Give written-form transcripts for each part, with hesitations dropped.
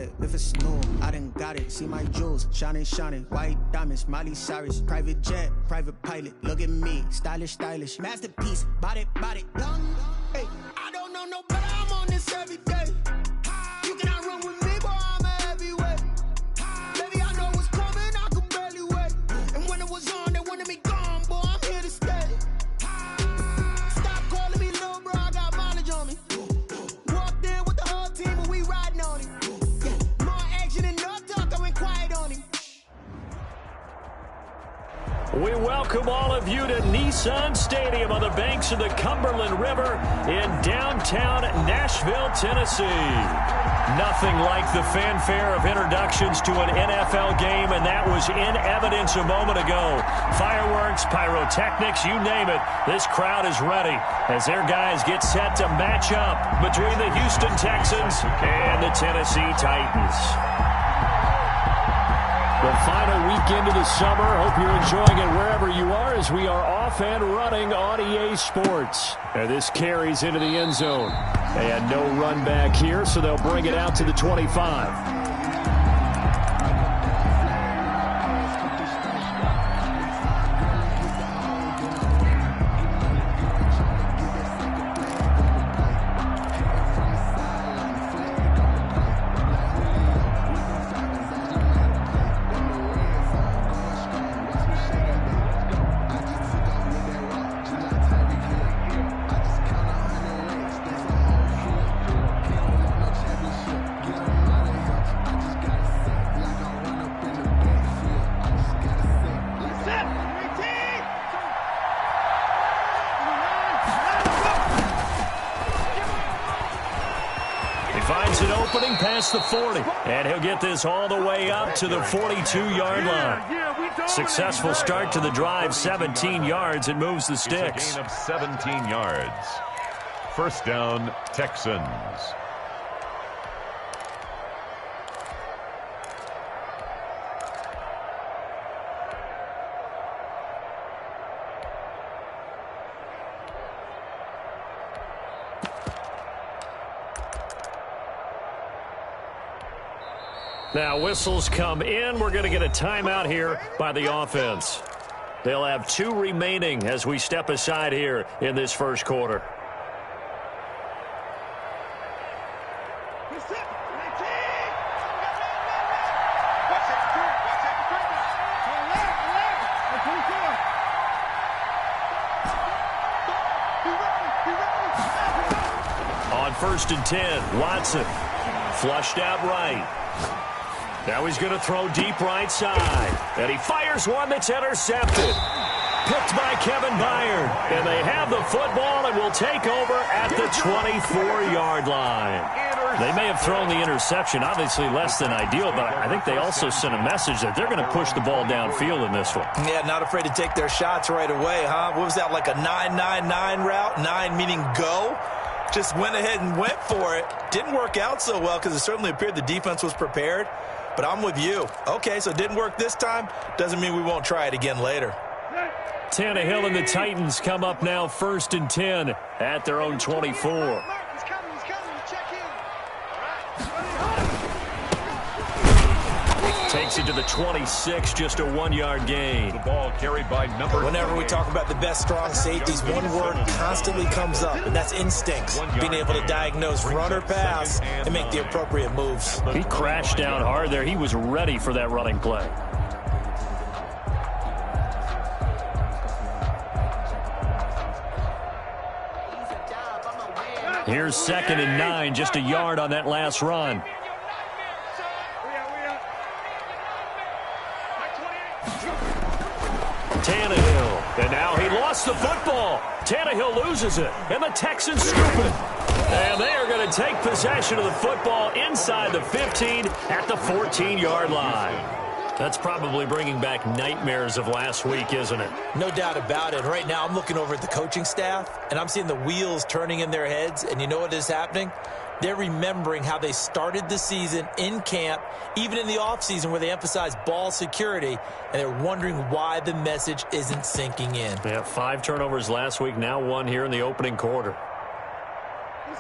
it if it's new. I done got it. See my jewels, shining, white diamonds, Miley Cyrus, private jet, private pilot. Look at me, stylish, masterpiece, body, young. Hey, I don't know no better. I'm on this every day. You cannot run with me, boy. I'm a heavyweight. Baby, I know what's coming. I could barely wait. And when it was on, they wanted me gone, boy. I'm here to stay. Stop calling me little bro. I got mileage on me. Walked in with the whole team, and we riding on him. Yeah, more action and no talk. I went quiet on him. We welcome all of you to Nissan Stadium on the banks of the Cumberland River in downtown Nashville, Tennessee. Nothing like the fanfare of introductions to an NFL game, and that was in evidence a moment ago. Fireworks, pyrotechnics, you name it. This crowd is ready as their guys get set to match up between the Houston Texans and the Tennessee Titans. The final weekend of the summer. Hope you're enjoying it wherever you are as we are off and running on EA Sports. And this carries into the end zone. And no run back here, so they'll bring it out to the 25. Past the 40, and he'll get this all the way up to the 42-yard line. Successful start to the drive, 17 yards, and moves the sticks. It's a gain of 17 yards. First down, Texans. Now whistles come in. We're going to get a timeout here by the offense. They'll have 2 remaining as we step aside here in this first quarter. On 1st and 10, Watson flushed out right. Now he's going to throw deep right side. And he fires one that's intercepted. Picked by Kevin Byard. And they have the football and will take over at the 24-yard line. They may have thrown the interception, obviously less than ideal, but I think they also sent a message that they're going to push the ball downfield in this one. Yeah, not afraid to take their shots right away, huh? What was that, like a 9-9-9 route? 9 meaning go? Just went ahead and went for it. Didn't work out so well because it certainly appeared the defense was prepared. But I'm with you. Okay, so it didn't work this time. Doesn't mean we won't try it again later. Tannehill and the Titans come up now 1st and 10 at their own 24. Takes it to the 26, just a 1-yard gain. The ball carried by number. Whenever we talk about the best strong safeties, one word constantly comes up, and that's instincts. Being able to diagnose run or pass and make the appropriate moves. He crashed down hard there. He was ready for that running play. Here's 2nd and 9, just a yard on that last run. Tannehill, and now he lost the football. Tannehill loses it, and the Texans scoop it. And they are going to take possession of the football inside the 15 at the 14-yard line. That's probably bringing back nightmares of last week, isn't it? No doubt about it. Right now I'm looking over at the coaching staff, and I'm seeing the wheels turning in their heads, and you know what is happening? They're remembering how they started the season in camp, even in the offseason where they emphasized ball security, and they're wondering why the message isn't sinking in. Yeah, 5 turnovers last week, now 1 here in the opening quarter.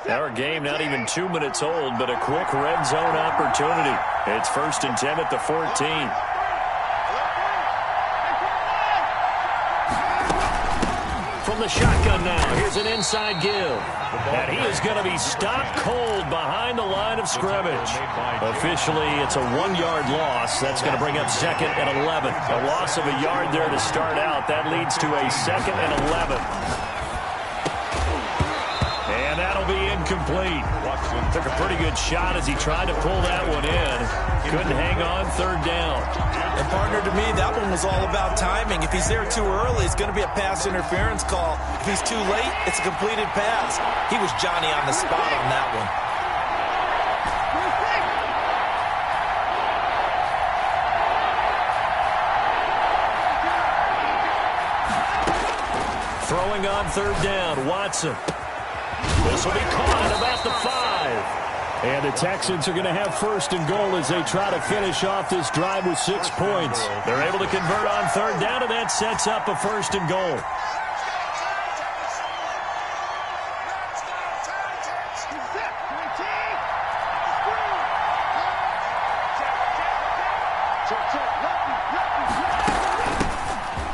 Our game not even 2 minutes old, but a quick red zone opportunity. It's 1st and 10 at the 14. From the shotgun now, here's an inside give. And he is going to be stopped cold behind the line of scrimmage. Officially, it's a 1-yard loss. That's going to bring up 2nd and 11. A loss of a yard there to start out. That leads to a 2nd and 11. And that'll be incomplete. Watson took a pretty good shot as he tried to pull that one in. Couldn't hang on 3rd down. And partner, to me, that one was all about timing. If he's there too early, it's going to be a pass interference call. If he's too late, it's a completed pass. He was Johnny on the spot on that one. Throwing on 3rd down, Watson. This will be caught at about the 5. And the Texans are going to have 1st and goal as they try to finish off this drive with 6 points. They're able to convert on 3rd down, and that sets up a 1st and goal.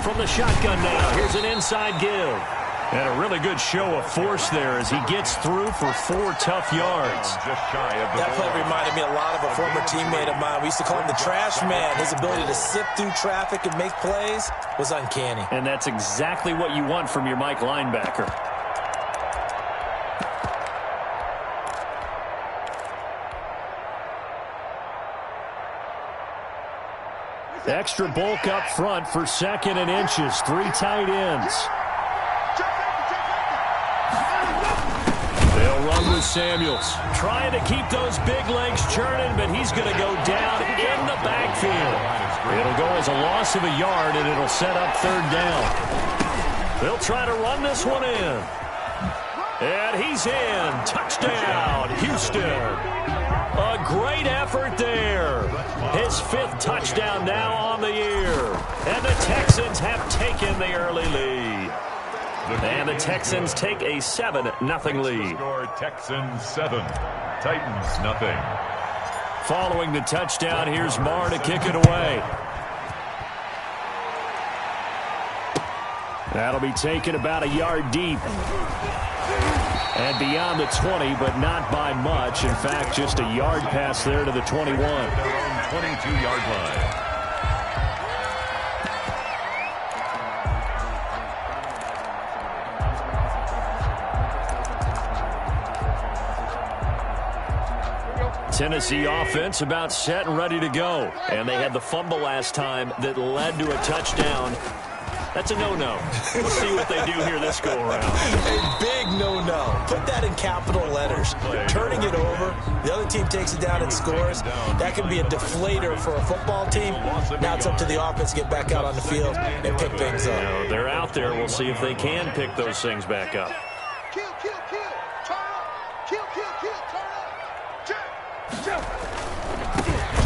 From the shotgun now, here's an inside give. And a really good show of force there as he gets through for 4 tough yards. That play reminded me a lot of a former teammate of mine. We used to call him the trash man. His ability to sift through traffic and make plays was uncanny. And that's exactly what you want from your Mike linebacker. Extra bulk up front for 2nd and inches. 3 tight ends. They'll run with Samuels. Trying to keep those big legs churning, but he's going to go down in the backfield. It'll go as a loss of a yard, and it'll set up 3rd down. They'll try to run this one in. And he's in. Touchdown, Houston. A great effort there. His 5th touchdown now on the year. And the Texans have taken the early lead. And the Texans take a 7-0 lead. Score Texans 7, Titans nothing. Following the touchdown, here's Marr to kick it away. That'll be taken about a yard deep. And beyond the 20, but not by much. In fact, just a yard pass there to the 21. Their own 22-yard line. Tennessee offense about set and ready to go. And they had the fumble last time that led to a touchdown. That's a no-no. Let's see what they do here this go-around. A big no-no. Put that in capital letters. Turning it over, the other team takes it down and scores. That can be a deflator for a football team. Now it's up to the offense to get back out on the field and pick things up. No, they're out there. We'll see if they can pick those things back up. Kill, kill, kill. Turn up. Kill, kill, kill. Turn up. Jump.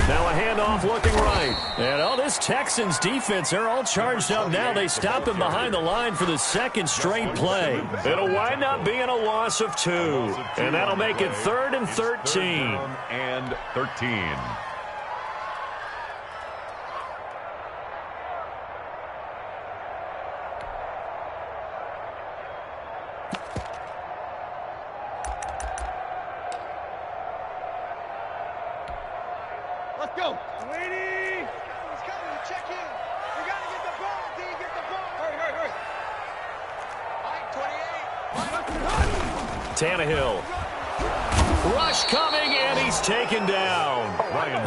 Now a handoff looking right. And this Texans defense, they're all charged up now. They stop him behind the line for the 2nd straight play. It'll wind up being a loss of 2. And that'll make it 3rd and 13. And 13. Let's go. Lady. He's coming to check in. We got to get the ball. D, get the ball. Hurry. Mike, 28. Tannehill. Rush coming, and he's taken down.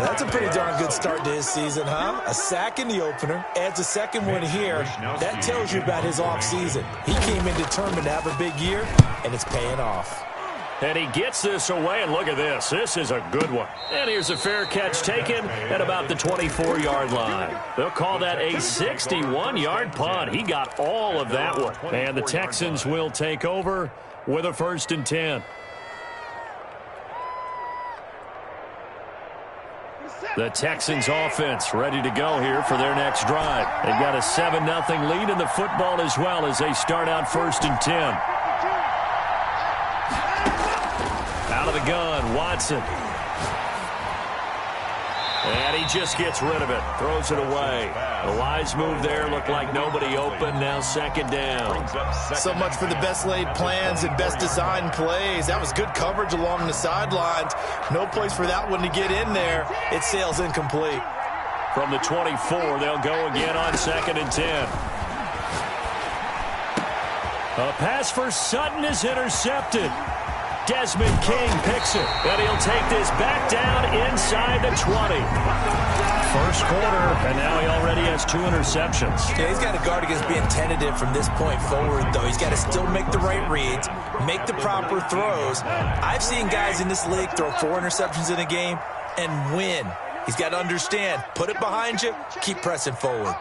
That's a pretty darn good start to his season, huh? A sack in the opener, adds a 2nd one here. That tells you about his offseason. He came in determined to have a big year, and it's paying off. And he gets this away, and look at this. This is a good one. And here's a fair catch taken at about the 24-yard line. They'll call that a 61-yard punt. He got all of that one. And the Texans will take over with a 1st and 10. The Texans offense ready to go here for their next drive. They've got a 7-0 lead in the football as well as they start out 1st and 10. out of the gun. Watson. And he just gets rid of it. Throws it away. A wise move there. Looked like nobody open. Now second down. So much for the best laid plans and best designed plays. That was good coverage along the sidelines. No place for that one to get in there. It sails incomplete. From the 24, they'll go again on 2nd and 10. A pass for Sutton is intercepted. Desmond King picks it, and he'll take this back down inside the 20. First quarter, and now he already has 2 interceptions. Yeah, he's got to guard against being tentative from this point forward, though. He's got to still make the right reads, make the proper throws. I've seen guys in this league throw 4 interceptions in a game and win. He's got to understand, put it behind you, keep pressing forward.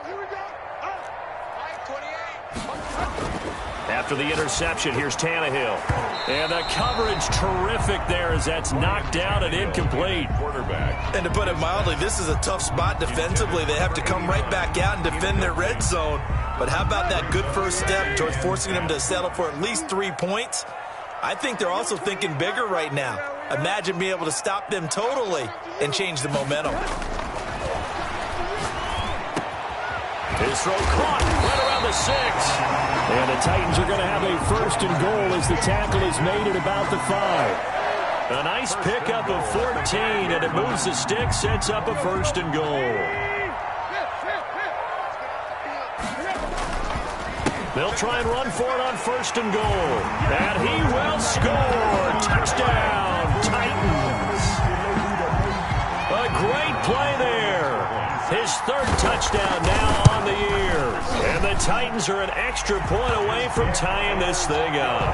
After the interception, here's Tannehill. And the coverage terrific there as that's knocked down and incomplete. Quarterback. And to put it mildly, this is a tough spot defensively. They have to come right back out and defend their red zone. But how about that good first step towards forcing them to settle for at least 3 points? I think they're also thinking bigger right now. Imagine being able to stop them totally and change the momentum. His throw caught right around the 6. And the Titans are going to have a 1st and goal as the tackle is made at about the 5. A nice pickup of 14, and it moves the stick, sets up a 1st and goal. They'll try and run for it on 1st and goal. And he will score. Touchdown, Titans. A great play there. His 3rd touchdown now on the year. And the Titans are an extra point away from tying this thing up.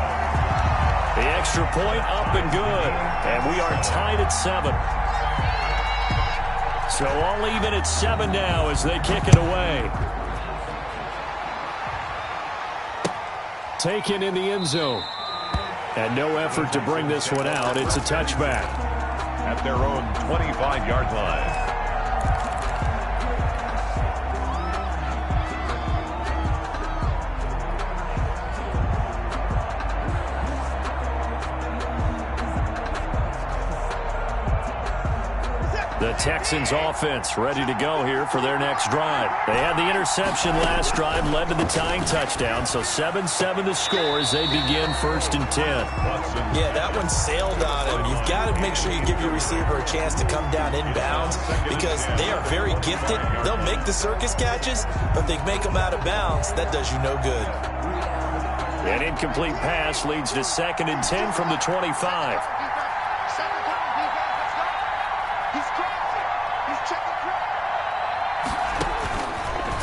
The extra point up and good. And we are tied at 7. So all even at 7 now as they kick it away. Taken in the end zone. And no effort to bring this one out. It's a touchback. At their own 25-yard line. The Texans offense ready to go here for their next drive. They had the interception last drive, led to the tying touchdown, so 7-7 the score as they begin 1st and 10. Yeah, that one sailed on him. You've got to make sure you give your receiver a chance to come down inbounds because they are very gifted. They'll make the circus catches, but they make them out of bounds. That does you no good. An incomplete pass leads to 2nd and 10 from the 25.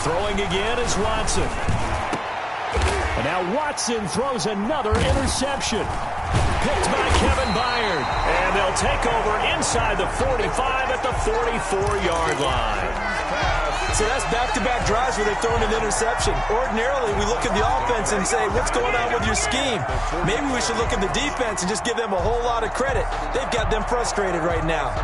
Throwing again is Watson. And now Watson throws another interception. Picked by Kevin Byard. And they'll take over inside the 45 at the 44-yard line. So that's back-to-back drives where they've thrown an interception. Ordinarily, we look at the offense and say, what's going on with your scheme? Maybe we should look at the defense and just give them a whole lot of credit. They've got them frustrated right now.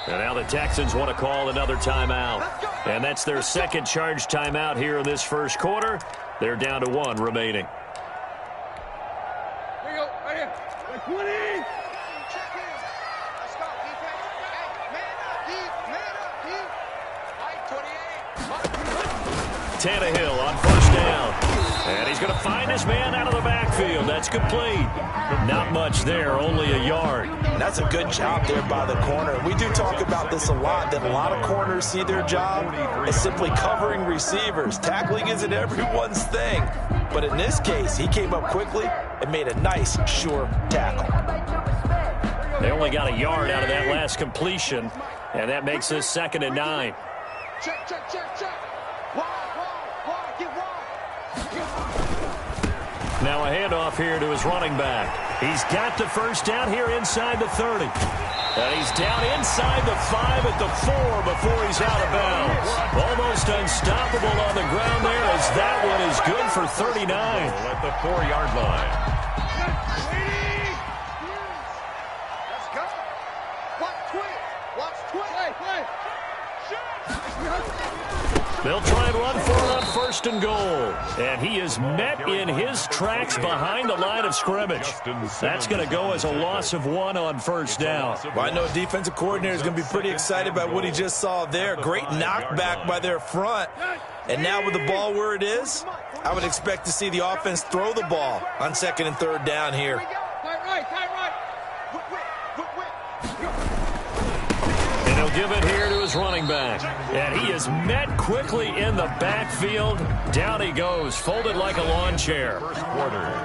And now the Texans want to call another timeout. And that's their 2nd charge timeout here in this 1st quarter. They're down to 1 remaining. Here you go, right here. 20. Check in. Let's go, defense. Hey, man up, deep. Man up, deep. 28. Tannehill on 1st down. And he's going to find his man out of the backfield. That's complete. Not much there, only a yard. That's a good job there by the corner. We do talk about this a lot, that a lot of corners see their job as simply covering receivers. Tackling isn't everyone's thing. But in this case, he came up quickly and made a nice, sure tackle. They only got a yard out of that last completion, and that makes this 2nd and 9. Check, check, check, check. Wide, get wide. Now a handoff here to his running back. He's got the 1st down here inside the 30. And he's down inside the 5 at the 4 before he's out of bounds. Almost unstoppable on the ground there as that one is good for 39. At the 4-yard line. Let's go. Watch twist. Watch twist. Play. The They'll try and run for it on 1st and goal. And he is met in his tracks behind the line of scrimmage. That's going to go as a loss of 1 on 1st down. Well, I know a defensive coordinator is going to be pretty excited by what he just saw there. Great knockback by their front. And now with the ball where it is, I would expect to see the offense throw the ball on 2nd and 3rd down here. And he'll give it here to his running back. And he is met quickly in the backfield. Down he goes, folded like a lawn chair.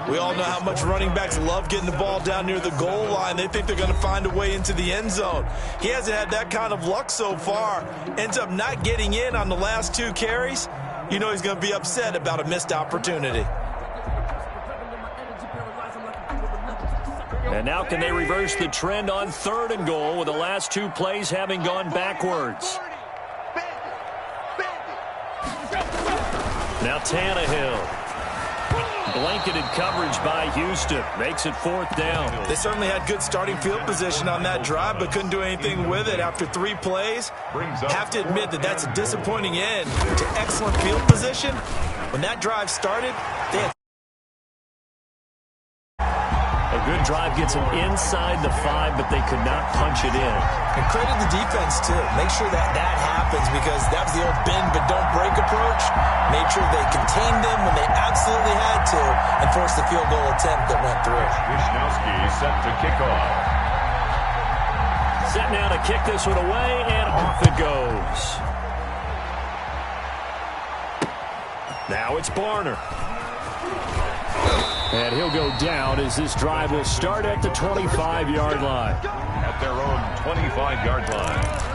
We all know how much running backs love getting the ball down near the goal line. They think they're going to find a way into the end zone. He hasn't had that kind of luck so far. Ends up not getting in on the last 2 carries. You know he's going to be upset about a missed opportunity. And now can they reverse the trend on 3rd and goal with the last 2 plays having gone backwards? Now Tannehill. Blanketed coverage by Houston. Makes it 4th down. They certainly had good starting field position on that drive, but couldn't do anything with it after 3 plays. Have to admit that that's a disappointing end to excellent field position. When that drive started, they had a good drive gets them inside the 5, but they could not punch it in. And credit the defense, too. Make sure that happens because that was the old bend but don't break approach. Made sure they contained them when they absolutely had to and forced the field goal attempt that went through. Wishnowski set to kick off. Set now to kick this one away, and off it goes. Now it's Barner. And he'll go down as this drive will start at the 25-yard line. At their own 25-yard line.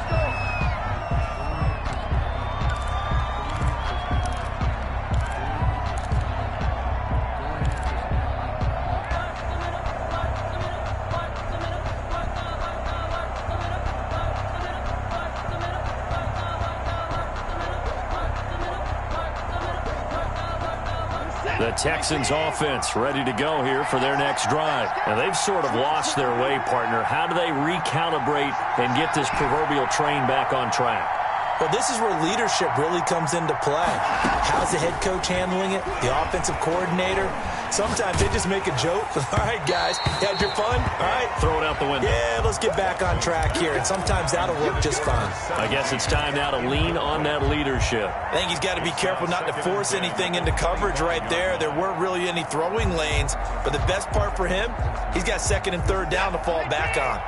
The Texans offense ready to go here for their next drive. And they've sort of lost their way, partner. How do they recalibrate and get this proverbial train back on track? Well, this is where leadership really comes into play. How's the head coach handling it? The offensive coordinator? Sometimes they just make a joke. All right, guys, you had your fun? All right. Throw it out the window. Yeah, let's get back on track here. And sometimes that'll work just fine. I guess it's time now to lean on that leadership. I think he's got to be careful not to force anything into coverage right there. There weren't really any throwing lanes. But the best part for him, he's got 2nd and 3rd down to fall back on.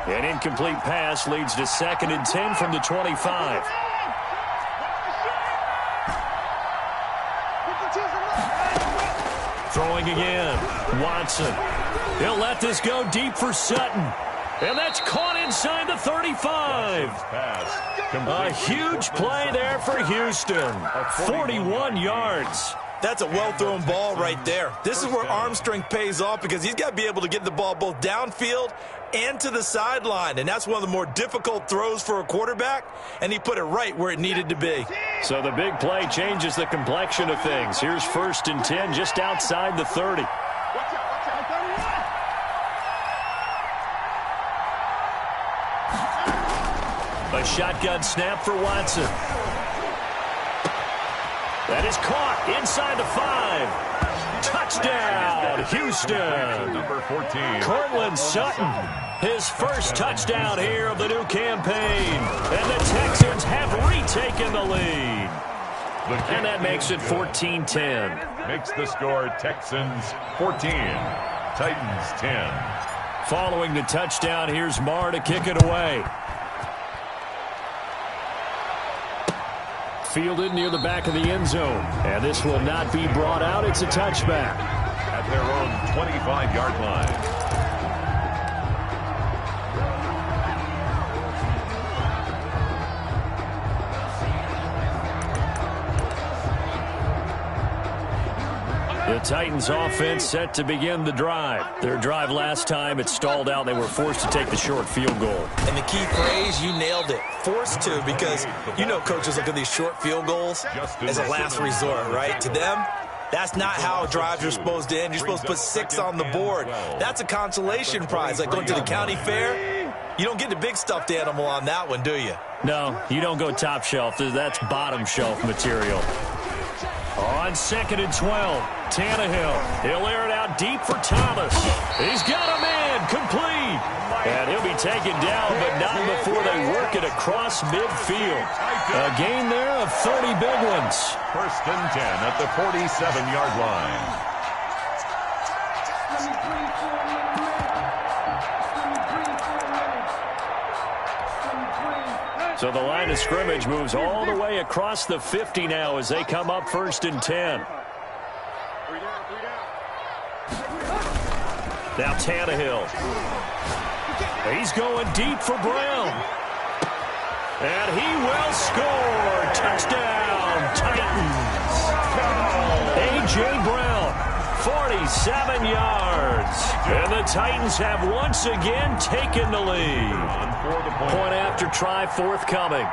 An incomplete pass leads to 2nd and 10 from the 25. Throwing again. Watson. He'll let this go deep for Sutton. And that's caught inside the 35. A huge play there for Houston. 41 yards. That's a well-thrown ball right there. This is where arm strength pays off because he's got to be able to get the ball both downfield and to the sideline. And that's one of the more difficult throws for a quarterback, and he put it right where it needed to be. So the big play changes the complexion of things. Here's 1st and 10 just outside the 30. A shotgun snap for Watson. That is caught inside the 5. Touchdown, Houston. Number 14. Courtland Sutton, his first touchdown here of the new campaign. And the Texans have retaken the lead. And that makes it 14-10. Makes the score Texans 14, Titans 10. Following the touchdown, here's Marr to kick it away. Fielded near the back of the end zone. And this will not be brought out. It's a touchback. At their own 25-yard line. The Titans offense set to begin the drive. Their drive last time, it stalled out. They were forced to take the short field goal. And the key phrase, you nailed it. Forced to, because you know coaches look at these short field goals as a last resort, right? To them, that's not how drives are supposed to end. You're supposed to put 6 on the board. That's a consolation prize, like going to the county fair. You don't get the big stuffed animal on that one, do you? No, you don't go top shelf. That's bottom shelf material. On 2nd and 12, Tannehill. He'll air it out deep for Thomas. He's got a man complete. And he'll be taken down, but not before they work it across midfield. A gain there of 30 big ones. 1st and 10 at the 47-yard line. So the line of scrimmage moves all the way across the 50 now as they come up 1st and 10. Now Tannehill. He's going deep for Brown. And he will score. Touchdown, Titans. A.J. Brown, 47 yards. And the Titans have once again taken the lead. Point after try forthcoming.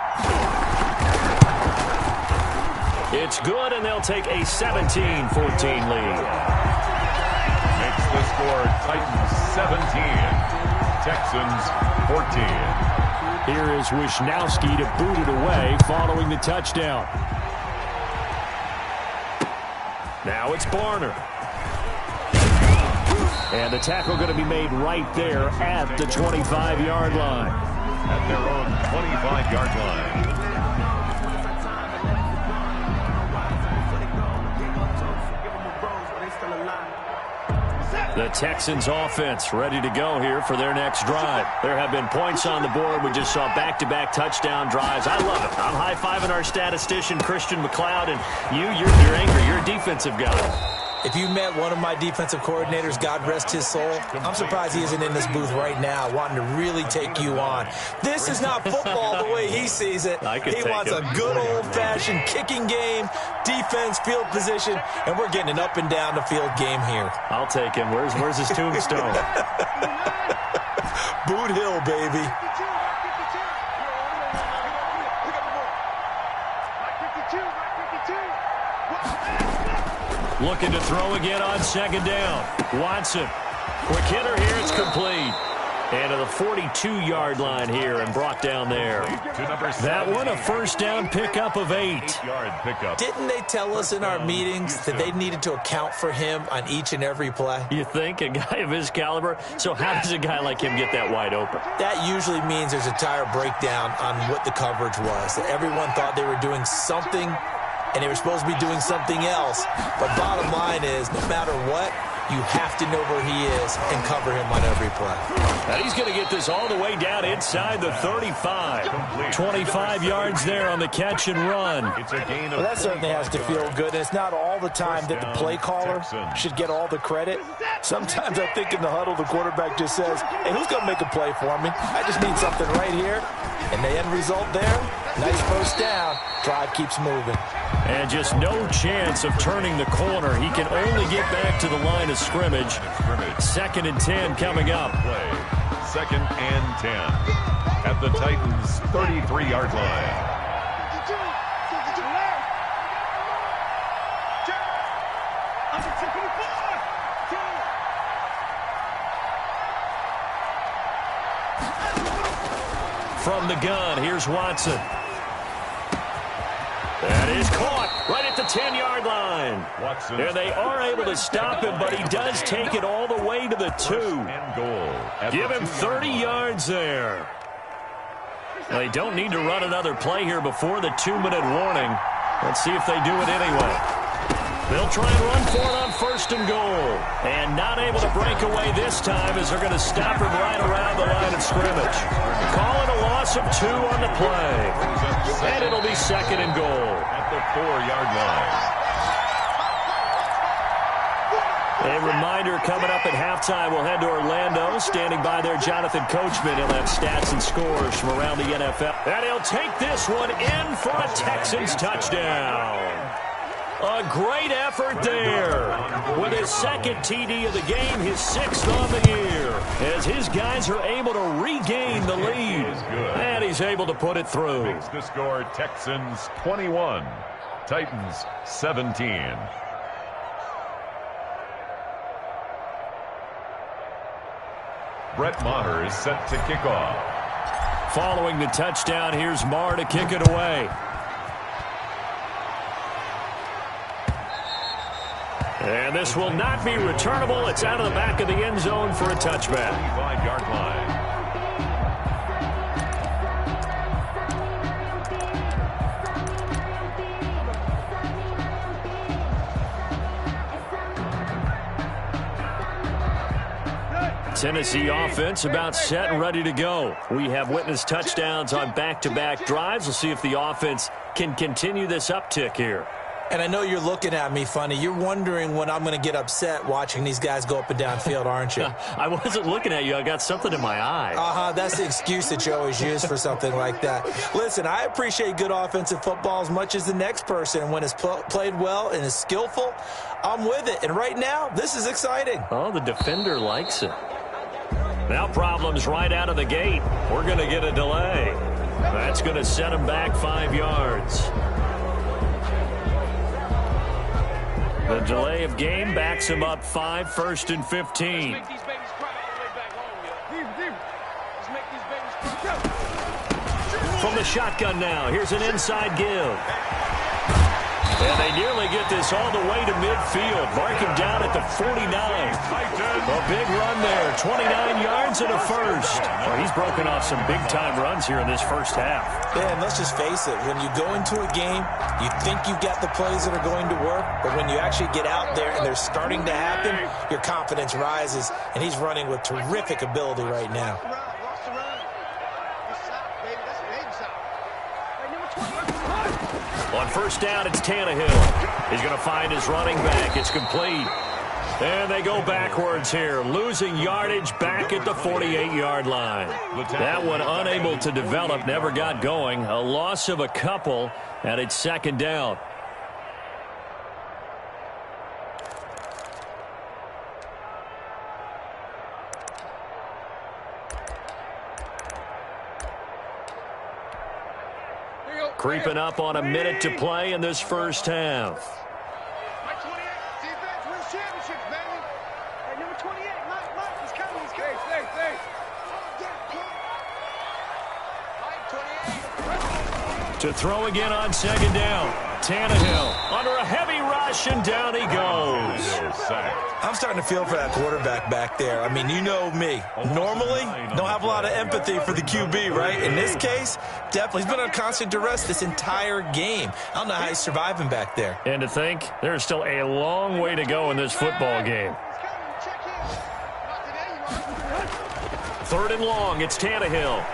It's good, and they'll take a 17-14 lead. Makes the score Titans 17, Texans 14. Here is Wisnowski to boot it away following the touchdown. Now it's Barner. And the tackle going to be made right there at the 25-yard line. At their own 25-yard line. The Texans offense ready to go here for their next drive. There have been points on the board. We just saw back-to-back touchdown drives. I love it. I'm high-fiving our statistician, Christian McLeod, and you're angry. You're a defensive guy. If you met one of my defensive coordinators, God rest his soul, I'm surprised he isn't in this booth right now wanting to really take you on. This is not football the way he sees it. He wants a good old-fashioned kicking game, defense, field position, and we're getting an up and down the field game here. I'll take him. Where's his tombstone? Boot Hill, baby. Looking to throw again on 2nd down. Watson. Quick hitter here. It's complete. And to the 42-yard line here and brought down there. That one a 1st down pickup of 8. Didn't they tell us in our meetings that they needed to account for him on each and every play? You think? A guy of his caliber? So how does a guy like him get that wide open? That usually means there's a tire breakdown on what the coverage was. That everyone thought they were doing something and they were supposed to be doing something else. But bottom line is, no matter what, you have to know where he is and cover him on every play. And he's going to get this all the way down inside the 35. 25 yards there on the catch and run. Well, that certainly has to feel good. And it's not all the time that the play caller should get all the credit. Sometimes I think in the huddle, the quarterback just says, hey, who's going to make a play for me? I just need something right here. And the end result there, nice 1st down. Drive keeps moving. And just no chance of turning the corner. He can only get back to the line of scrimmage. 2nd and 10 coming up. 2nd and 10 at the Titans' 33-yard line. From the gun, here's Watson. That is caught right at the 10-yard line. And they are able to stop him, but he does take it all the way to the 2. Give him 30 yards there. They don't need to run another play here before the 2-minute warning. Let's see if they do it anyway. They'll try and run for it on 1st and goal. And not able to break away this time as they're going to stop him right around the line of scrimmage. Calling a loss of 2 on the play. And it'll be 2nd and goal. At the 4-yard line. A reminder coming up at halftime. We'll head to Orlando. Standing by there, Jonathan Coachman. He'll have stats and scores from around the NFL. And he'll take this one in for a Texans touchdown. A great effort there. With his 2nd TD of the game, his 6th on the year. As his guys are able to regain the lead. And he's able to put it through. Makes the score Texans 21, Titans 17. Brett Maher is set to kick off. following the touchdown. Here's Marr to kick it away. And this will not be returnable. It's out of the back of the end zone for a touchback. 5-yard line. Tennessee offense about set and ready to go. We have witnessed touchdowns on back-to-back drives. We'll see if the offense can continue this uptick here. And I know you're looking at me funny. You're wondering when I'm going to get upset watching these guys go up and down field, aren't you? I wasn't looking at you. I got something in my eye. That's the excuse that you always use for something like that. Listen, I appreciate good offensive football as much as the next person. And when it's played well and is skillful, I'm with it. And right now, this is exciting. Oh, the defender likes it. Now problems right out of the gate. We're going to get a delay. That's going to set him back 5 yards. The delay of game backs him up 5, 1st and 15. From the shotgun now, here's an inside give. And they nearly get this all the way to midfield. Mark him down at the 49. A big run there, 29 yards and a first. Well, he's broken off some big-time runs here in this first half. Yeah, and let's just face it. When you go into a game, you think you've got the plays that are going to work, but when you actually get out there and they're starting to happen, your confidence rises, and he's running with terrific ability right now. On first down, it's Tannehill. He's going to find his running back. It's complete. And they go backwards here, losing yardage back at the 48-yard line. That one unable to develop, never got going. A loss of a couple, and it's second down. Creeping up on a minute to play in this first half. To throw again on second down. Tannehill under a heavy rush, and down he goes. I'm starting to feel for that quarterback back there. I mean, you know me. Normally, don't have a lot of empathy for the QB, right? In this case, definitely. He's been on constant duress this entire game. I don't know how he's surviving back there. And to think, there's still a long way to go in this football game. 3rd and long, it's Tannehill.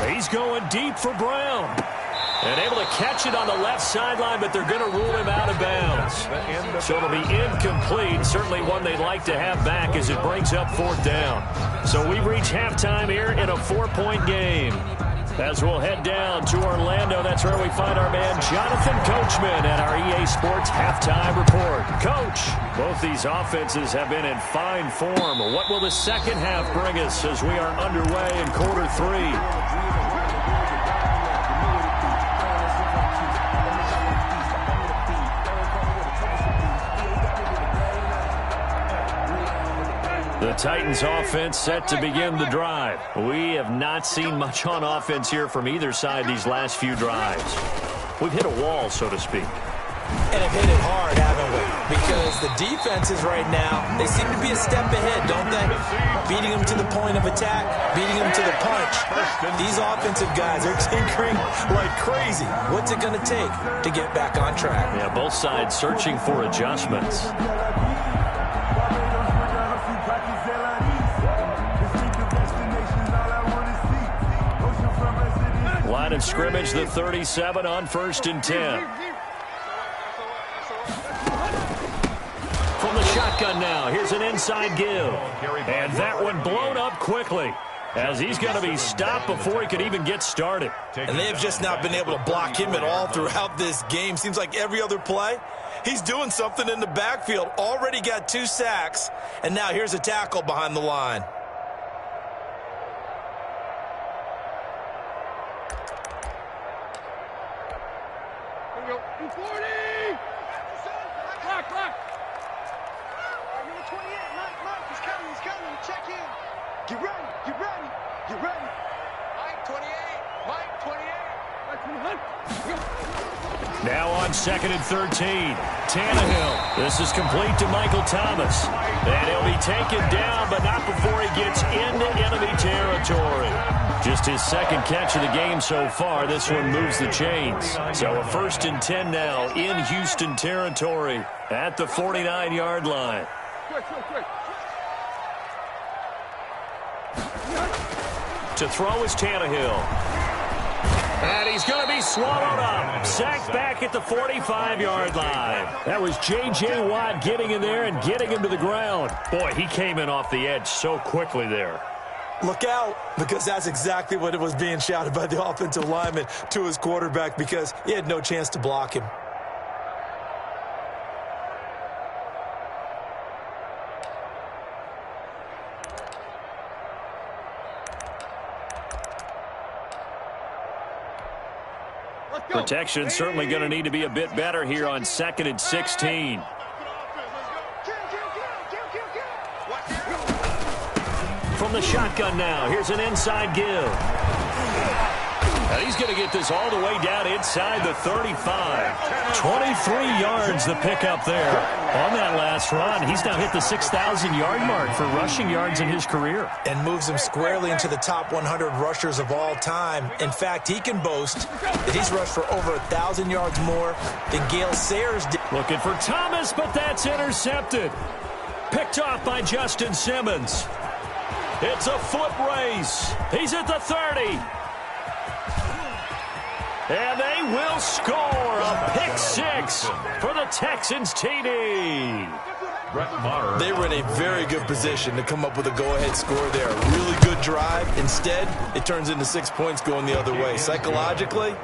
He's going deep for Brown. And able to catch it on the left sideline, but they're going to rule him out of bounds. So it'll be incomplete. Certainly one they'd like to have back as it brings up 4th down. So we reach halftime here in a 4-point game. As we'll head down to Orlando, that's where we find our man Jonathan Coachman at our EA Sports Halftime Report. Coach, both these offenses have been in fine form. What will the second half bring us as we are underway in quarter 3? The Titans offense set to begin the drive. We have not seen much on offense here from either side these last few drives. We've hit a wall, so to speak. And have hit it hard, haven't we? Because the defenses right now, they seem to be a step ahead, don't they? Beating them to the point of attack, beating them to the punch. These offensive guys are tinkering like crazy. What's it going to take to get back on track? Yeah, both sides searching for adjustments. Line of scrimmage, the 37 on 1st and 10. From the shotgun now, here's an inside give. And that one blown up quickly as he's going to be stopped before he could even get started. And they have just not been able to block him at all throughout this game. Seems like every other play, he's doing something in the backfield. Already got 2 sacks, and now here's a tackle behind the line. Number 28, Mike, he's coming, check in. Get ready. Now on 2nd and 13. Tannehill. This is complete to Michael Thomas. And he'll be taken down, but not before he gets into enemy territory. Just his second catch of the game so far. This one moves the chains. So a 1st and 10 now in Houston territory at the 49-yard line. To throw is Tannehill. And he's going to be swallowed up. Sacked back at the 45-yard line. That was J.J. Watt getting in there and getting him to the ground. Boy, he came in off the edge so quickly there. Look out, because that's exactly what it was being shouted by the offensive lineman to his quarterback, because he had no chance to block him. Protection certainly going to need to be a bit better here on 2nd and 16. From the shotgun now, here's an inside give. And he's going to get this all the way down inside the 35. 23 yards the pickup there on that last run. He's now hit the 6,000-yard mark for rushing yards in his career. And moves him squarely into the top 100 rushers of all time. In fact, he can boast that he's rushed for over 1,000 yards more than Gale Sayers did. Looking for Thomas, but that's intercepted. Picked off by Justin Simmons. It's a foot race. He's at the 30. And they will score a pick six for the Texans TD. They were in a very good position to come up with a go-ahead score there. A really good drive. Instead, it turns into 6 points going the other way. Psychologically,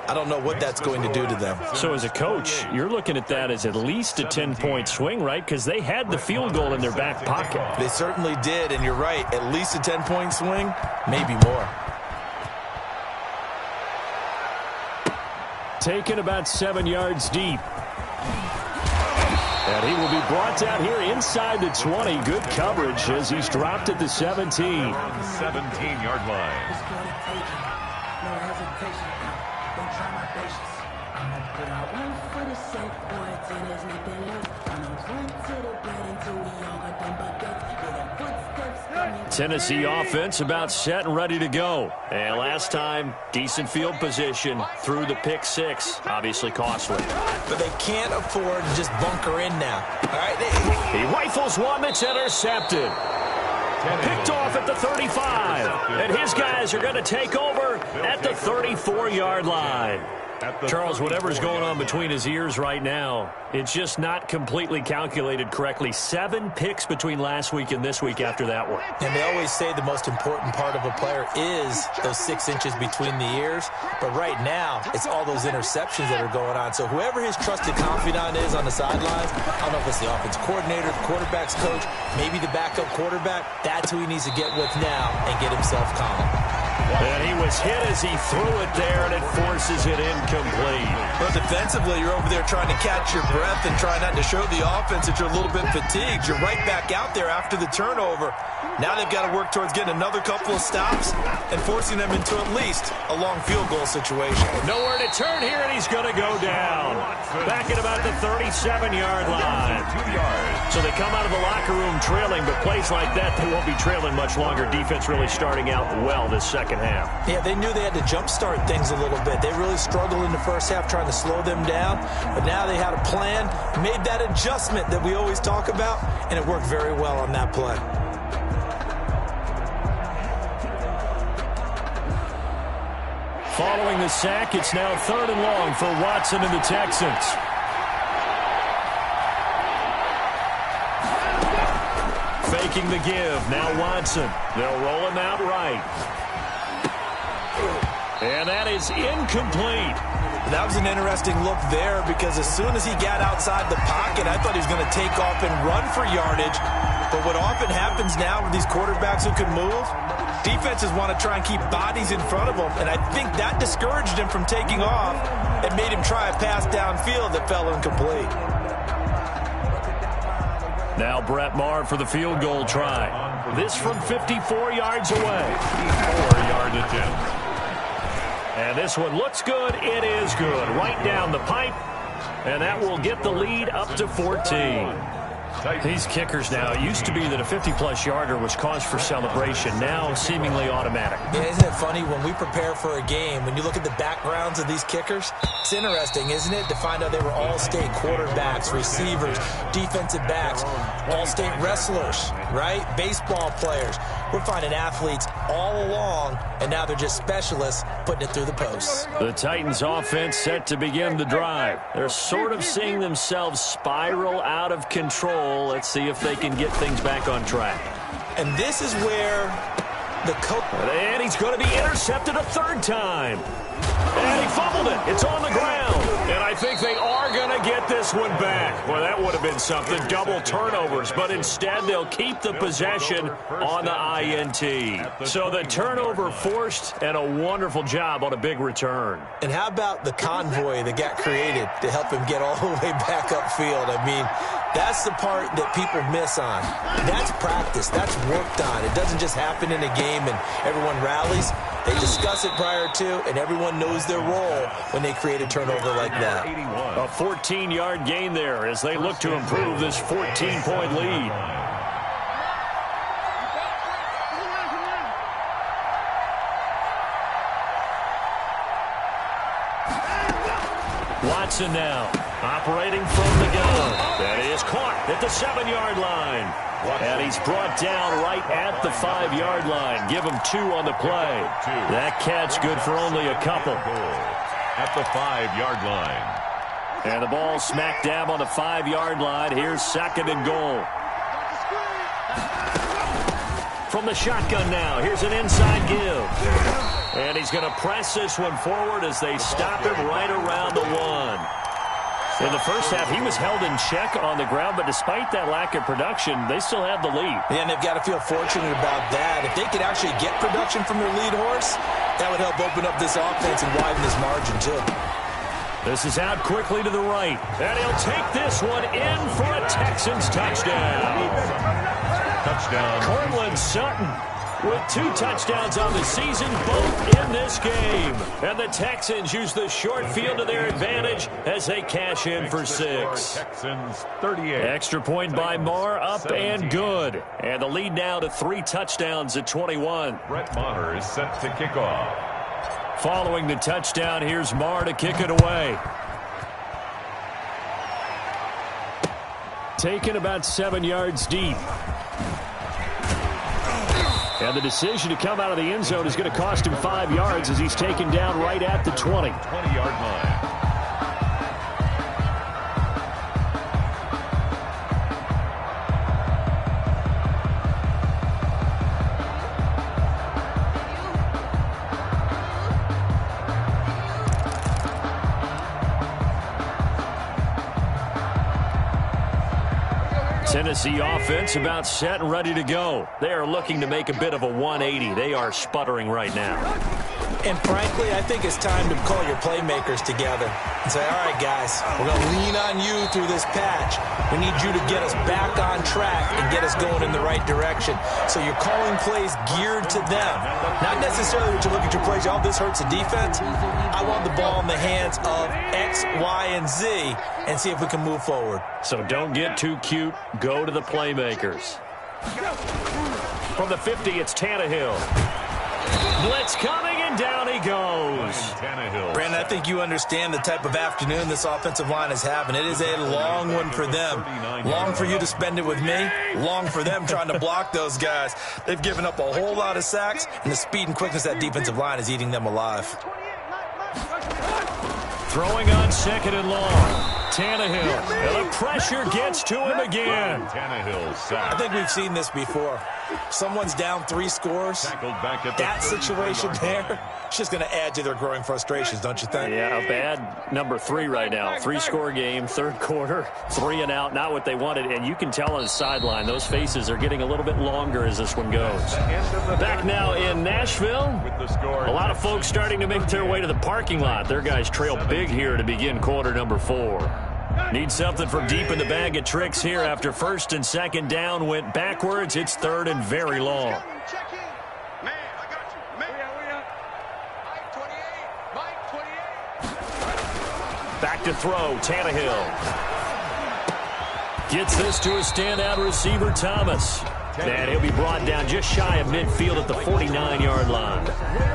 I don't know what that's going to do to them. So as a coach, you're looking at that as at least a 10-point swing, right? Because they had the field goal in their back pocket. They certainly did, and you're right. At least a 10-point swing, maybe more. Taken about 7 yards deep. And he will be brought down here inside the 20. Good coverage as he's dropped at the 17. 17-yard line. Tennessee offense about set and ready to go. And last time, decent field position through the pick six. Obviously costly. But they can't afford to just bunker in now. All right, he rifles one that's intercepted. Picked off at the 35. And his guys are going to take over at the 34-yard line. Charles, whatever's going on between his ears right now, it's just not completely calculated correctly. 7 picks between last week and this week after that one. And they always say the most important part of a player is those 6 inches between the ears. But right now, it's all those interceptions that are going on. So whoever his trusted confidant is on the sidelines, I don't know if it's the offense coordinator, the quarterback's coach, maybe the backup quarterback, that's who he needs to get with now and get himself calm. And he was hit as he threw it there, and it forces it incomplete. But defensively, you're over there trying to catch your breath and try not to show the offense that you're a little bit fatigued. You're right back out there after the turnover. Now they've got to work towards getting another couple of stops and forcing them into at least a long field goal situation. Nowhere to turn here, and he's going to go down. Back at about the 37-yard line. 2 yards. So they come out of the locker room trailing, but plays like that, they won't be trailing much longer. Defense really starting out well this second half. Yeah, they knew they had to jumpstart things a little bit. They really struggled in the first half trying to slow them down, but now they had a plan, made that adjustment that we always talk about, and it worked very well on that play. Following the sack, it's now 3rd and long for Watson and the Texans. Faking the give. Now Watson. They'll roll him out right. And that is incomplete. That was an interesting look there because as soon as he got outside the pocket, I thought he was going to take off and run for yardage. But what often happens now with these quarterbacks who can move, defenses want to try and keep bodies in front of them. And I think that discouraged him from taking off and made him try a pass downfield that fell incomplete. Now Brett Maher for the field goal try. This from 54 yards away. 4-yard attempt. And this one looks good. It is good. Right down the pipe. And that will get the lead up to 14. These kickers now, it used to be that a 50-plus yarder was cause for celebration. Now seemingly automatic. Yeah, isn't it funny when we prepare for a game, when you look at the backgrounds of these kickers, it's interesting, isn't it, to find out they were all-state quarterbacks, receivers, defensive backs, all-state wrestlers, right? Baseball players. We're finding athletes all along, and now they're just specialists putting it through the posts. The Titans offense set to begin the drive. They're sort of seeing themselves spiral out of control. Let's see if they can get things back on track. And this is where the coach... And he's going to be intercepted a third time. And he fumbled it. It's on the ground. And I think they are going to get this one back. Well, that would have been something. Double turnovers. But instead, they'll keep the possession on the INT. So the turnover forced, and a wonderful job on a big return. And how about the convoy that got created to help him get all the way back upfield? I mean, that's the part that people miss on. That's practice. That's worked on. It doesn't just happen in a game and everyone rallies. They discuss it prior to, and everyone knows their role when they create a turnover like that. A 14-yard gain there as they look to improve this 14-point lead. Watson now, operating from the gun. That is caught at the 7-yard line. And he's brought down right at the 5-yard line. Give him 2 on the play. That catch good for only a couple. At the 5-yard line. And the ball smack dab on the 5-yard line. Here's 2nd and goal. From the shotgun now, here's an inside give. And he's going to press this one forward as they stop him right around the 1. In the first half, he was held in check on the ground, but despite that lack of production, they still have the lead. Yeah, and they've got to feel fortunate about that. If they could actually get production from their lead horse, that would help open up this offense and widen this margin, too. This is out quickly to the right, and he'll take this one in for a Texans touchdown. Touchdown. Courtland Sutton with 2 touchdowns on the season, both in this game. And the Texans use the short field to their advantage as they cash in for 6. Texans 38. Extra point by Marr, up and good. And the lead now to 3 touchdowns at 21. Brett Maher is set to kick off. Following the touchdown, here's Marr to kick it away. Taken about 7 yards deep. And the decision to come out of the end zone is going to cost him 5 yards as he's taken down right at the 20. 20-yard line. Tennessee offense about set and ready to go. They are looking to make a bit of a 180. They are sputtering right now. And frankly, I think it's time to call your playmakers together and say, all right, guys, we're going to lean on you through this patch. We need you to get us back on track and get us going in the right direction. So you're calling plays geared to them. Not necessarily when you look at your plays, oh, this hurts the defense. I want the ball in the hands of X, Y, and Z and see if we can move forward. So don't get too cute. Go to the playmakers. From the 50, it's Tannehill. Blitz coming, and down he goes. Brandon, I think you understand the type of afternoon this offensive line is having. It is a long one for them. Long for you to spend it with me. Long for them trying to block those guys. They've given up a whole lot of sacks, and the speed and quickness of that defensive line is eating them alive. Throwing on 2nd and long. Tannehill, and the pressure gets to him again. Tannehill sacked. I think we've seen this before. Someone's down 3 scores. That situation there, it's just going to add to their growing frustrations, don't you think? Yeah, a bad number 3 right now. 3-score game, 3rd quarter, 3 and out, not what they wanted. And you can tell on the sideline, those faces are getting a little bit longer as this one goes. Back now in Nashville, a lot of folks starting to make their way to the parking lot. Their guys trail big here to begin quarter number 4. Need something from deep in the bag of tricks here after 1st and 2nd down went backwards. It's 3rd and very long. back to throw. Tannehill gets this to a standout receiver, Thomas. And he'll be brought down just shy of midfield at the 49-yard line.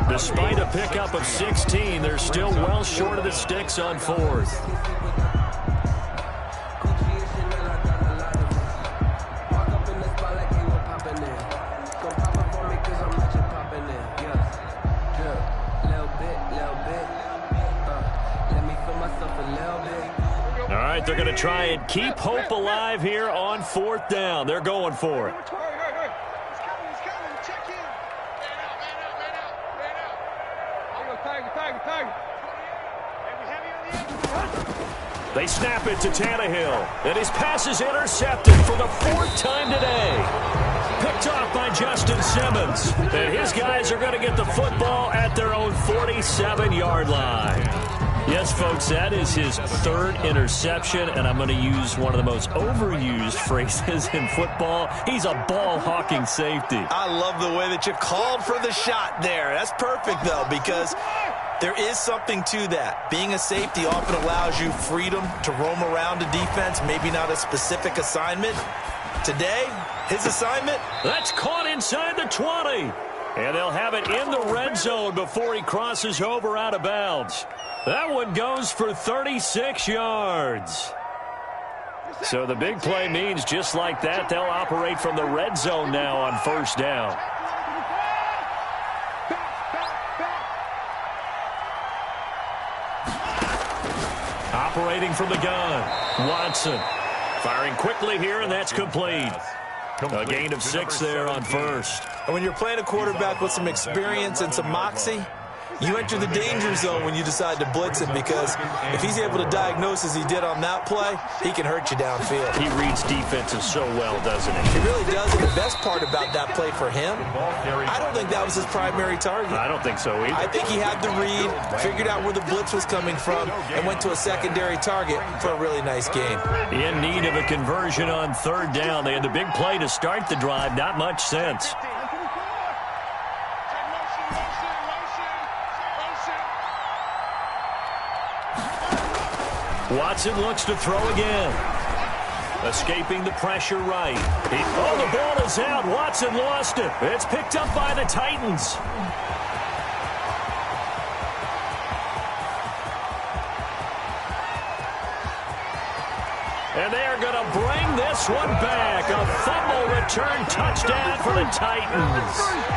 Despite a pickup of 16, they're still well short of the sticks on fourth. All right, they're going to try and keep hope alive here on fourth down. They're going for it. They snap it to Tannehill, and his pass is intercepted for the fourth time today. Picked off by Justin Simmons, and his guys are going to get the football at their own 47-yard line. Yes, folks, that is his third interception, and I'm going to use one of the most overused phrases in football. He's a ball-hawking safety. I love the way that you called for the shot there. That's perfect, though, because there is something to that. Being a safety often allows you freedom to roam around a defense, maybe not a specific assignment. Today, his assignment? That's caught inside the 20. And they'll have it in the red zone before he crosses over out of bounds. That one goes for 36 yards. So the big play means just like that, they'll operate from the red zone now on first down. Operating from the gun, Watson. Firing quickly here, and that's complete. A gain of 6 there on first. And when you're playing a quarterback with some experience and some moxie, you enter the danger zone when you decide to blitz him, because if he's able to diagnose as he did on that play, he can hurt you downfield. He reads defenses so well, doesn't he? He really does, and the best part about that play for him, I don't think that was his primary target. I don't think so either. I think he had the read, figured out where the blitz was coming from, and went to a secondary target for a really nice game. In need of a conversion on third down. They had the big play to start the drive. Not much sense. Watson looks to throw again. Escaping the pressure right. The ball is out. Watson lost it. It's picked up by the Titans. And they are going to bring this one back. A fumble return touchdown for the Titans.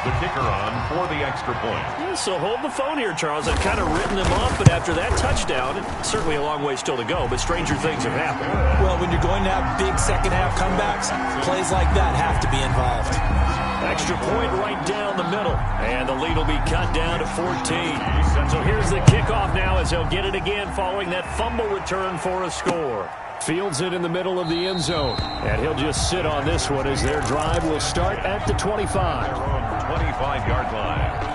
The kicker on for the extra point. So hold the phone here, Charles. I've kind of written them off, but after that touchdown, certainly a long way still to go, but stranger things have happened. Well, when you're going to have big second-half comebacks, plays like that have to be involved. Extra point right down the middle, and the lead will be cut down to 14. So here's the kickoff now as they'll get it again following that fumble return for a score. Fields it in the middle of the end zone, and he'll just sit on this one as their drive will start at the 25. 25-yard line.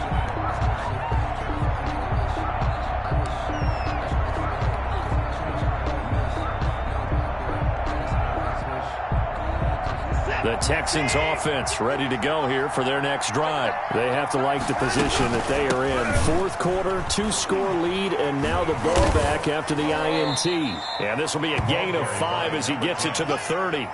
The Texans offense ready to go here for their next drive. They have to like the position that they are in. Fourth quarter, 2-score lead, and now the ball back after the INT. And this will be a gain of 5 as he gets it to the 30.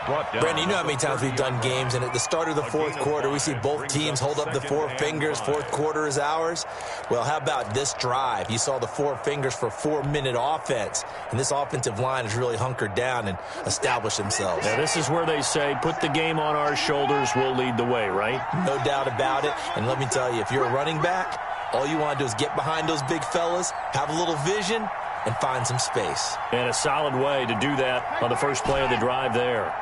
Brandon, you know how many times we've done games, and at the start of the fourth quarter, we see both teams hold up the 4 fingers. Fourth quarter is ours. Well, how about this drive? You saw the 4 fingers for 4-minute offense, and this offensive line has really hunkered down and established themselves. Now, this is where they say, put the game on our shoulders, we'll lead the way, right? No doubt about it, and let me tell you, if you're a running back, all you want to do is get behind those big fellas, have a little vision, and find some space. And a solid way to do that on the first play of the drive there.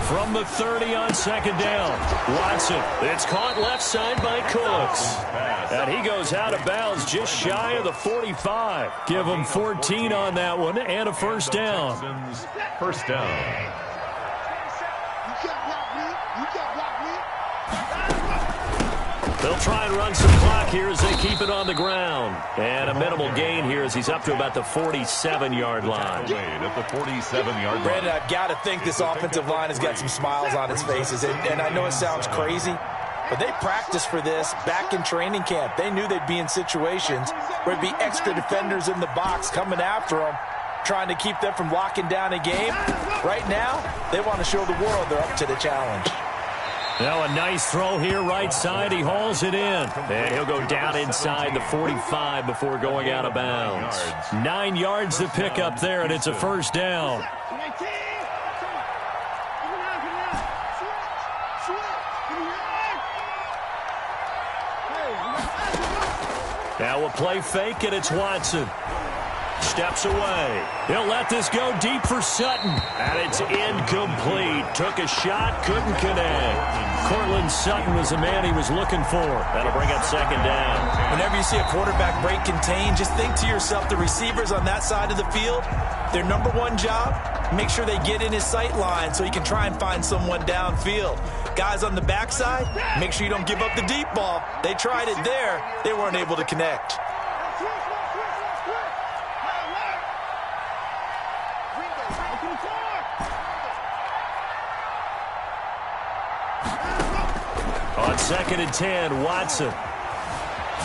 From the 30 on second down, Watson. It's caught left side by Cooks. And he goes out of bounds just shy of the 45. Give him 14 on that one and a first down. First down. They'll try and run some clock here as they keep it on the ground. And a minimal gain here as he's up to about the 47-yard line. At the 47-yard line. Brandon, I've got to think this offensive line has got some smiles on its faces. And I know it sounds crazy, But they practiced for this back in training camp. They knew they'd be in situations where it'd be extra defenders in the box coming after them, trying to keep them from locking down a game. Right now, they want to show the world they're up to the challenge. Now a nice throw here right side. He hauls it in. And he'll go down inside the 45 before going out of bounds. 9 yards to pick up there, and it's a first down. Now a play fake, and it's Watson. Steps away. He'll let this go deep for Sutton. And it's incomplete. Took a shot, couldn't connect. Cortland Sutton was the man he was looking for. That'll bring up second down. Whenever you see a quarterback break contain, just think to yourself, the receivers on that side of the field, their number one job, make sure they get in his sight line so he can try and find someone downfield. Guys on the backside, make sure you don't give up the deep ball. They tried it there. They weren't able to connect. On 2nd and 10, Watson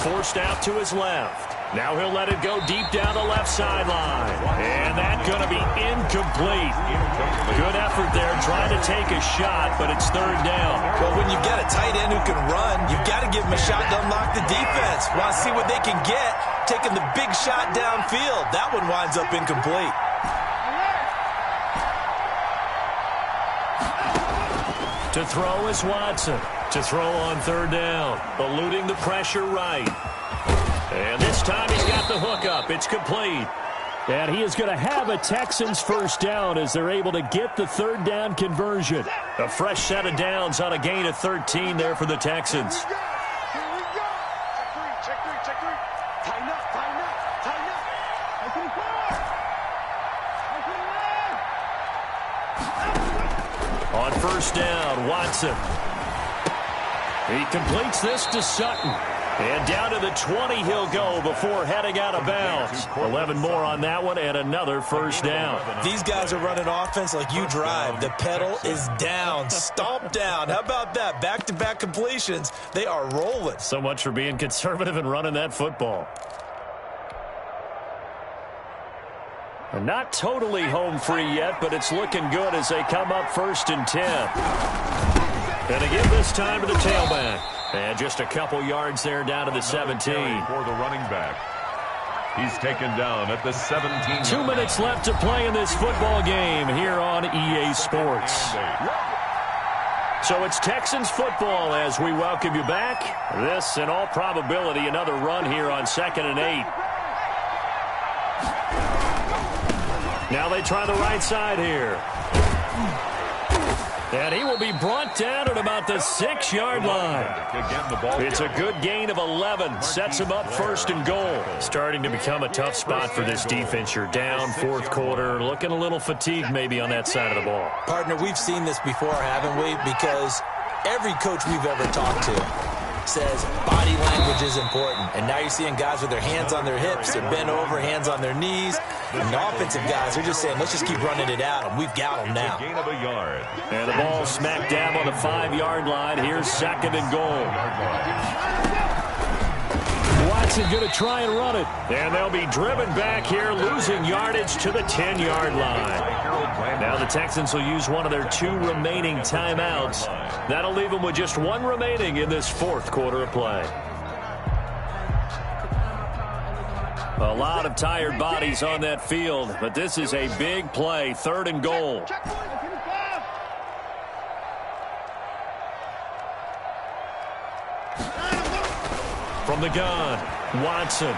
forced out to his left. Now he'll let it go deep down the left sideline. And that's going to be incomplete. Good effort there trying to take a shot, but it's third down. Well, when you've got a tight end who can run, you've got to give him a shot to unlock the defense. Want to see what they can get, taking the big shot downfield. That one winds up incomplete. To throw is Watson. To throw on third down. Eluding the pressure right. And this time he's got the hook up. It's complete. And he is going to have a Texans first down as they're able to get the third down conversion. A fresh set of downs on a gain of 13 there for the Texans. Here we go. Check three. Tighten up. On first down, Watson. He completes this to Sutton. And down to the 20 he'll go before heading out of bounds. 11 more on that one and another first down. These guys are running offense like you drive. The pedal is down, stomp down. How about that? Back-to-back completions. They are rolling. So much for being conservative and running that football. And not totally home free yet, but it's looking good as they come up 1st and 10. And they give this time to the tailback. And just a couple yards there down to the 17. For the running back. He's taken down at the 17. 2 minutes left to play in this football game here on EA Sports. So it's Texans football as we welcome you back. This, in all probability, another run here on 2nd and 8. Now they try the right side here. And he will be brought down at about the 6-yard line. It's a good gain of 11. Sets him up 1st and goal. Starting to become a tough spot for this defense. You're down 4th quarter. Looking a little fatigued maybe on that side of the ball. Partner, we've seen this before, haven't we? Because every coach we've ever talked to says body language is important. And now you're seeing guys with their hands on their hips. They're bent over, hands on their knees. And the offensive guys are just saying, let's just keep running it out. And we've got them now. Gain of a yard. And the ball smack dab on the 5-yard line. Here's 2nd and goal. Watson going to try and run it. And they'll be driven back here, losing yardage to the 10-yard line. Now the Texans will use one of their 2 remaining timeouts. That'll leave them with just 1 remaining in this 4th quarter of play. A lot of tired bodies on that field, but this is a big play. 3rd and goal. From the gun, Watson.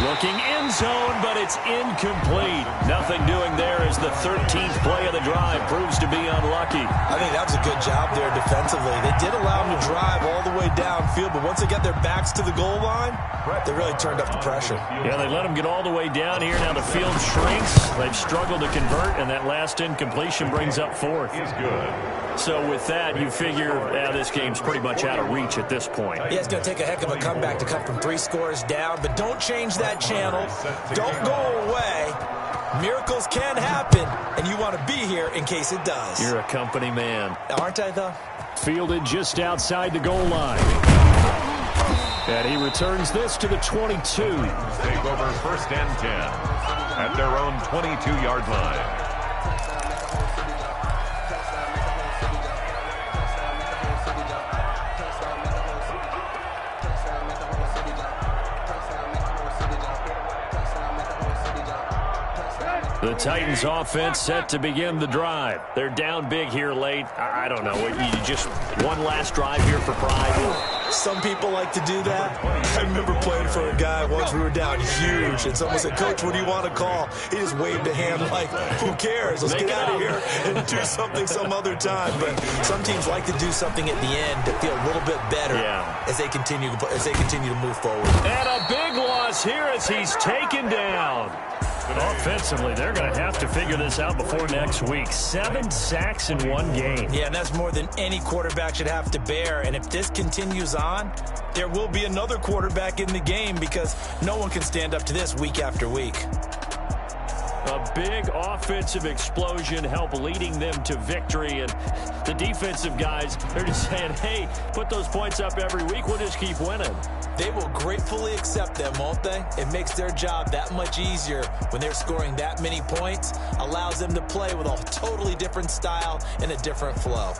Looking end zone, but it's incomplete. Nothing doing there as the 13th play of the drive proves to be unlucky. I think that was a good job there defensively. They did allow them to drive all the way downfield, but once they got their backs to the goal line, they really turned up the pressure. Yeah, they let them get all the way down here. Now the field shrinks. They've struggled to convert, and that last incompletion brings up 4th. He's good. So with that, you figure this game's pretty much out of reach at this point. Yeah, it's going to take a heck of a comeback to come from 3 scores down, but don't change that channel. Don't go away. Miracles can happen, and you want to be here in case it does. You're a company man. Aren't I, though? Fielded just outside the goal line. And he returns this to the 22. Take over 1st and 10 at their own 22-yard line. The Titans offense set to begin the drive. They're down big here late. I don't know. You just one last drive here for pride. Some people like to do that. I remember playing for a guy once. We were down huge, and someone said, "Coach, what do you want to call?" He just waved a hand like, "Who cares? Let's get out of here and do something some other time." But some teams like to do something at the end to feel a little bit better as they continue to move forward. And a big loss here as he's taken down. Offensively, they're going to have to figure this out before next week. 7 sacks in one game. Yeah, and that's more than any quarterback should have to bear. And if this continues on, there will be another quarterback in the game because no one can stand up to this week after week. A big offensive explosion help leading them to victory. And the defensive guys, they're just saying, hey, put those points up every week. We'll just keep winning. They will gratefully accept them, won't they? It makes their job that much easier when they're scoring that many points. Allows them to play with a totally different style and a different flow.